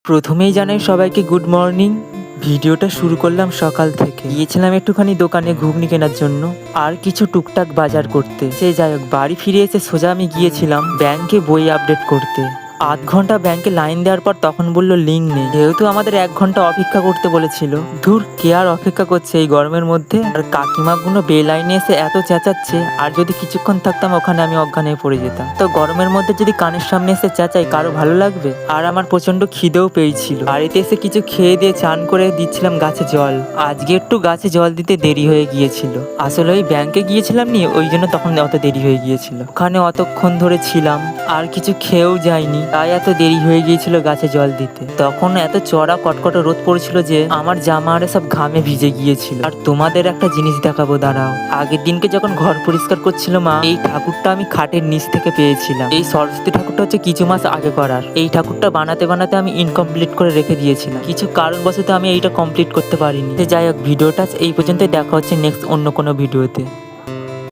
প্রথমেই জানাই সবাইকে গুড মর্নিং। ভিডিওটা শুরু করলাম সকাল থেকে। গিয়েছিলাম একটুখানি দোকানে ঘুগনি কেনার জন্য আর কিছু টুকটাক বাজার করতে। সে যাই হোক, বাড়ি ফিরে এসে সোজা আমি গিয়েছিলাম ব্যাংকে বই আপডেট করতে। আধ ঘন্টা ব্যাংকে লাইন দেওয়ার পর তখন বললো লিঙ্ক নেই, যেহেতু আমাদের 1 ঘন্টা অপেক্ষা করতে বলেছিল। ধুর, কে আর অপেক্ষা করছে এই গরমের মধ্যে। আর কাকিমাগুলো বেলাইনে এসে এত চেঁচাচ্ছে, আর যদি কিছুক্ষণ থাকতাম ওখানে আমি অজ্ঞান হয়ে পড়ে যেতাম। তো গরমের মধ্যে যদি কানের সামনে এসে চেঁচাই কারো ভালো লাগবে? আর আমার প্রচন্ড খিদেও পেয়েছিল। বাড়িতে এসে কিছু খেয়ে দিয়ে চান করে দিচ্ছিলাম গাছে জল। আজকে একটু গাছে জল দিতে দেরি হয়ে গিয়েছিল। আসলে ওই ব্যাংকে গিয়েছিলাম নি, ওই জন্য তখন অত দেরি হয়ে গিয়েছিল। ওখানে অতক্ষণ ধরে ছিলাম আর কিছু খেয়েও যায়নি, তাই এত দেরি হয়ে গিয়েছিল গাছে জল দিতে। তখন এত চড়া কটকট রোদ পড়েছিল যে আমার জামা আরে সব ঘামে ভিজে গিয়েছিল। আর তোমাদের একটা জিনিস দেখাবো, দাঁড়াও। আগের দিনকে যখন ঘর পরিষ্কার করছিল মা, এই ঠাকুরটা আমি খাটের নিচ থেকে পেয়েছিলাম। এই সরস্বতী ঠাকুরটা হচ্ছে কিছু মাস আগে করার। এই ঠাকুরটা বানাতে বানাতে আমি ইনকমপ্লিট করে রেখে দিয়েছিলাম। কিছু কারণবশত আমি এইটা কমপ্লিট করতে পারিনি। যাই হোক, ভিডিওটা এই পর্যন্ত। দেখা হচ্ছে নেক্সট অন্য কোনো ভিডিওতে।